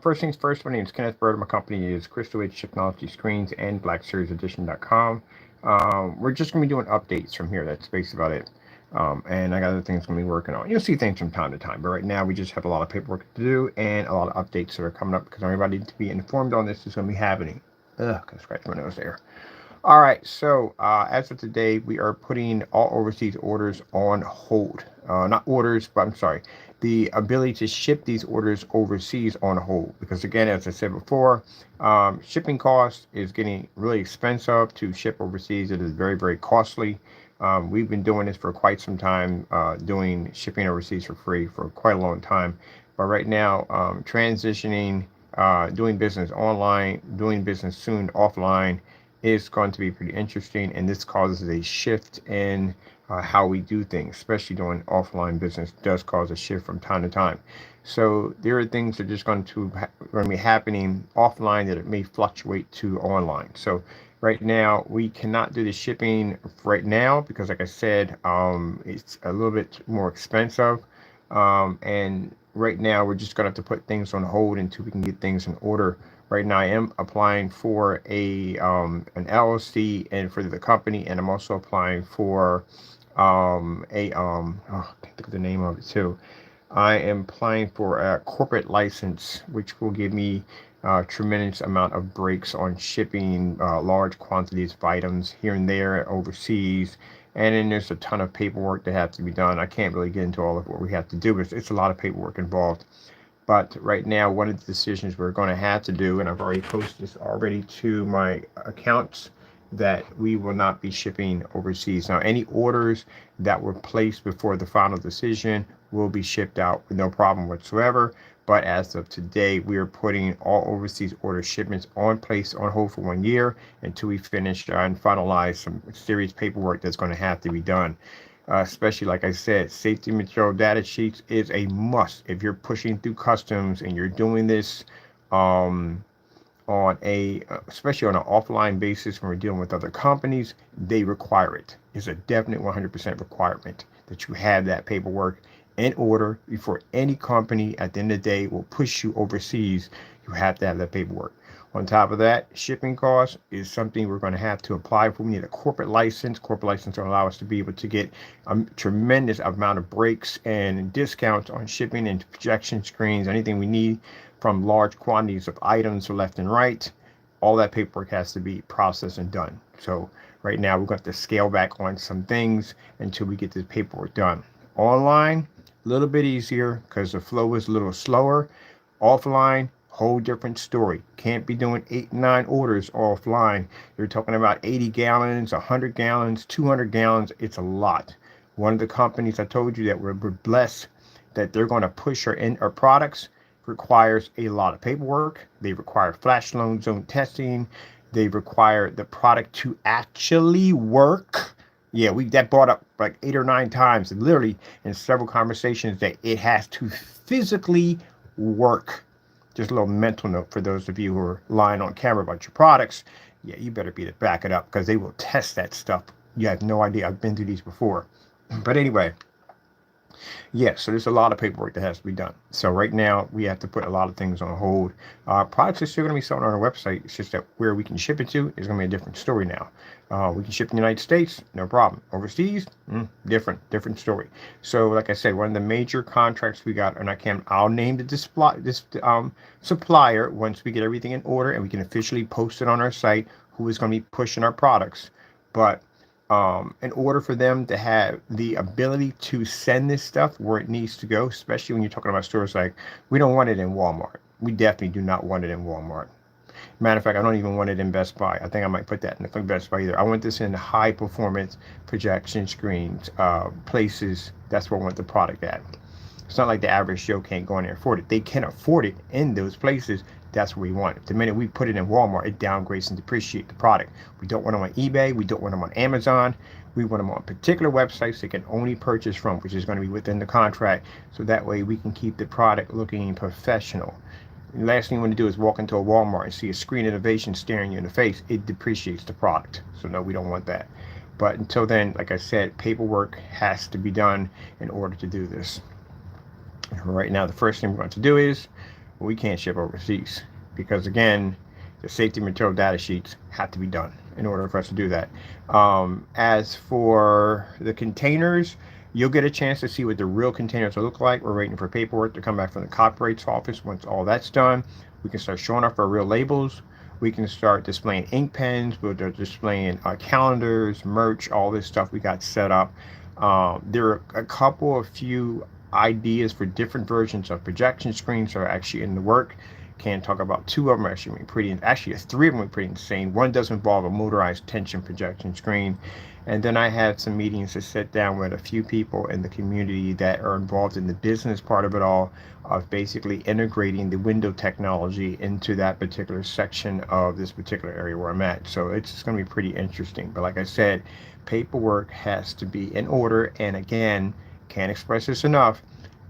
First things first, my name is Kenneth Byrd. My company is Crystal Edge Technology Screens and BlackSeriesEdition.com. We're just going to be doing updates from here. That's basically about it. And I got other things I'm going to be working on. You'll see things from time to time, but right now we just have a lot of paperwork to do and a lot of updates that are coming up because everybody to be informed on this is going to be happening. Ugh, gonna scratch my nose there. All right, so as of today, we are putting all overseas orders on hold. Not orders, but I'm sorry, the ability to ship these orders overseas on hold. Because again, as I said before, shipping cost is getting really expensive to ship overseas. It is very, very costly. We've been doing this for quite some time, doing shipping overseas for free for quite a long time. But right now, transitioning, doing business online, doing business soon offline is going to be pretty interesting, and this causes a shift in how we do things, especially doing offline business does cause a shift from time to time. So there are things that are just going to be happening offline that it may fluctuate to online. So right now we cannot do the shipping right now because, like I said, it's a little bit more expensive, and right now we're just going to have to put things on hold until we can get things in order. Right now, I am applying for a an LLC and for the company, and I'm also applying for I can't think of the name of it too. I am applying for a corporate license, which will give me a tremendous amount of breaks on shipping large quantities of items here and there overseas. And then there's a ton of paperwork that has to be done. I can't really get into all of what we have to do, but it's a lot of paperwork involved. But right now, one of the decisions we're going to have to do, and I've already posted this already to my accounts, that we will not be shipping overseas. Now, any orders that were placed before the final decision will be shipped out with no problem whatsoever. But as of today, we are putting all overseas order shipments on hold for 1 year until we finish and finalize some serious paperwork that's going to have to be done. Especially, like I said, safety material data sheets is a must. If you're pushing through customs and you're doing this um, on especially on an offline basis when we're dealing with other companies, they require it. It's a definite 100% requirement that you have that paperwork in order before any company at the end of the day will push you overseas. You have to have that paperwork. On top of that, shipping costs is something we're going to have to apply for. We need a corporate license. Corporate license will allow us to be able to get a tremendous amount of breaks and discounts on shipping and projection screens, anything we need from large quantities of items left and right. All that paperwork has to be processed and done. So right now we're going to have to scale back on some things until we get this paperwork done. Online, a little bit easier because the flow is a little slower. Offline, whole different story. Can't be doing 8, 9 orders offline. You're talking about 80 gallons, 100 gallons, 200 gallons. It's a lot. One of the companies I told you that we're blessed that they're going to push our products requires a lot of paperwork. They require flash loan zone testing. They require the product to actually work. Yeah, we that brought up like 8 or 9 times, literally in several conversations, that it has to physically work. Just a little mental note for those of you who are lying on camera about your products. Yeah, you better be to back it up because they will test that stuff. You have no idea. I've been through these before. But anyway, yes, so there's a lot of paperwork that has to be done. So right now we have to put a lot of things on hold. Products are still going to be sold on our website. It's just that where we can ship it to is going to be a different story now. We can ship in the United States, no problem. Overseas, different story. So like I said, one of the major contracts we got, and I'll name this supplier once we get everything in order and we can officially post it on our site who is going to be pushing our products. But in order for them to have the ability to send this stuff where it needs to go, especially when you're talking about stores like, we don't want it in Walmart. We definitely do not want it in Walmart. Matter of fact, I don't even want it in Best Buy. I think I might put that in the Best Buy either. I want this in high performance projection screens, places. That's where I want the product at. It's not like the average Joe can't go in there and afford it. They can afford it in those places. That's where we want it. The minute we put it in Walmart, it downgrades and depreciates the product. We don't want them on eBay. We don't want them on Amazon. We want them on particular websites they can only purchase from, which is going to be within the contract. So that way we can keep the product looking professional. The last thing you want to do is walk into a Walmart and see a screen innovation staring you in the face. It depreciates the product. So no, we don't want that. But until then, like I said, paperwork has to be done in order to do this. Right now, the first thing we're going to do is we can't ship overseas because, again, the safety material data sheets have to be done in order for us to do that. As for the containers, you'll get a chance to see what the real containers will look like. We're waiting for paperwork to come back from the copyrights office. Once all that's done, we can start showing off our real labels. We can start displaying ink pens. We're displaying calendars, merch, all this stuff we got set up. There are a few ideas for different versions of projection screens that are actually in the work. Can't talk about two of them. Actually, three of them are pretty insane. One does involve a motorized tension projection screen. And then I had some meetings to sit down with a few people in the community that are involved in the business part of it all, of basically integrating the window technology into that particular section of this particular area where I'm at. So it's going to be pretty interesting. But like I said, paperwork has to be in order. And again, can't express this enough,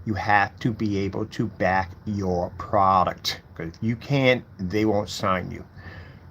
you have to be able to back your product. Because if you can't, they won't sign you.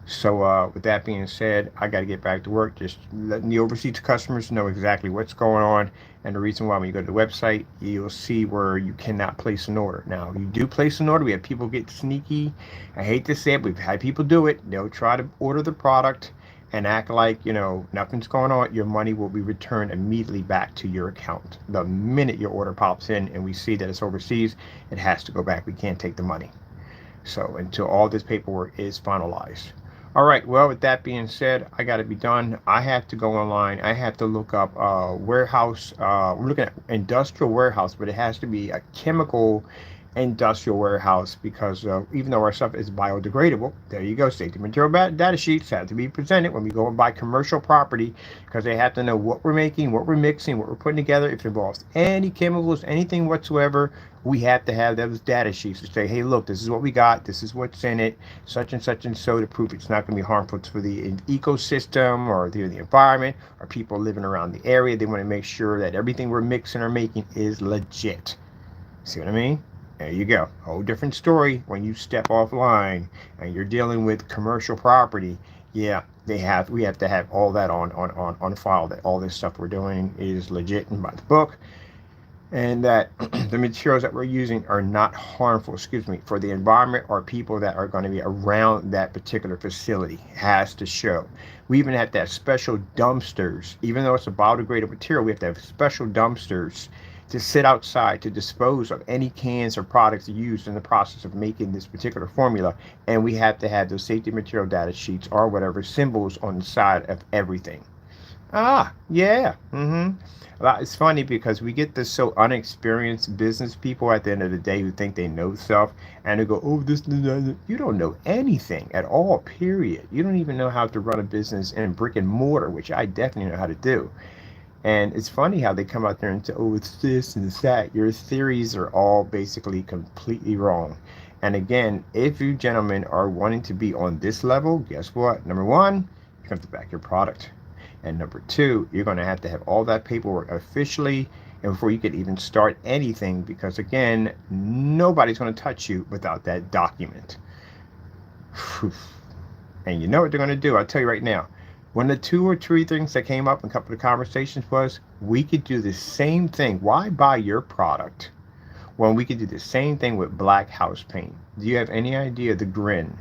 So with that being said, I got to get back to work, just letting the overseas customers know exactly what's going on. And the reason why, when you go to the website, you'll see where you cannot place an order. Now, you do place an order. We have people get sneaky. I hate to say it, we've had people do it. They'll try to order the product and act like, nothing's going on. Your money will be returned immediately back to your account. The minute your order pops in and we see that it's overseas, it has to go back. We can't take the money. So until all this paperwork is finalized. All right, well, with that being said, I got to be done. I have to go online. I have to look up warehouse. We're looking at industrial warehouse, but it has to be a chemical industrial warehouse, because even though our stuff is biodegradable, there you go, safety material data sheets have to be presented when we go and buy commercial property, because they have to know what we're making, what we're mixing, what we're putting together. If it involves any chemicals, anything whatsoever, we have to have those data sheets to say, hey, look, this is what we got, this is what's in it, such and so, to prove it's not going to be harmful to the ecosystem or the environment or people living around the area. They want to make sure that everything we're mixing or making is legit. See what I mean? There you go. Whole different story when you step offline and you're dealing with commercial property. Yeah, we have to have all that on file, that all this stuff we're doing is legit and by the book, and that the materials that we're using are not harmful, for the environment or people that are going to be around that particular facility. It has to show. We even have to have special dumpsters. Even though it's a biodegradable material, we have to have special dumpsters to sit outside to dispose of any cans or products used in the process of making this particular formula. And we have to have those safety material data sheets or whatever symbols on the side of everything. Yeah. It's funny because we get this so unexperienced business people at the end of the day who think they know stuff, and they go, oh, this. You don't know anything at all, period. You don't even know how to run a business in brick and mortar, which I definitely know how to do. And it's funny how they come out there and say, oh, it's this and it's that. Your theories are all basically completely wrong. And again, if you gentlemen are wanting to be on this level, guess what? Number one, you have to back your product. And number two, you're going to have all that paperwork officially, and before you can even start anything, because again, nobody's going to touch you without that document. And you know what they're going to do? I'll tell you right now. One of the two or three things that came up in a couple of conversations was, we could do the same thing. Why buy your product when we could do the same thing with black house paint? Do you have any idea the grin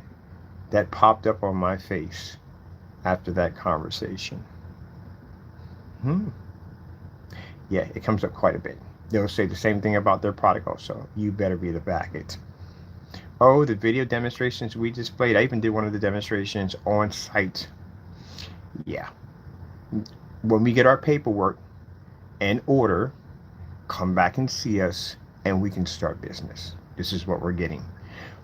that popped up on my face after that conversation? Yeah, it comes up quite a bit. They'll say the same thing about their product also. You better be to back it. Oh, the video demonstrations we displayed. I even did one of the demonstrations on site. Yeah. When we get our paperwork in order, come back and see us, and we can start business. This is what we're getting.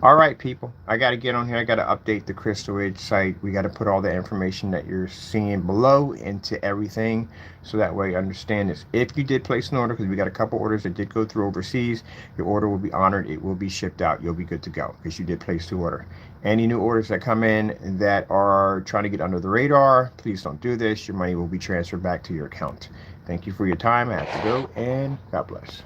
All right, people, I got to get on here. I got to update the Crystal Ridge site. We got to put all the information that you're seeing below into everything, so that way you understand this. If you did place an order, because we got a couple orders that did go through overseas, your order will be honored. It will be shipped out. You'll be good to go because you did place the order. Any new orders that come in that are trying to get under the radar, please don't do this. Your money will be transferred back to your account. Thank you for your time. I have to go, and God bless.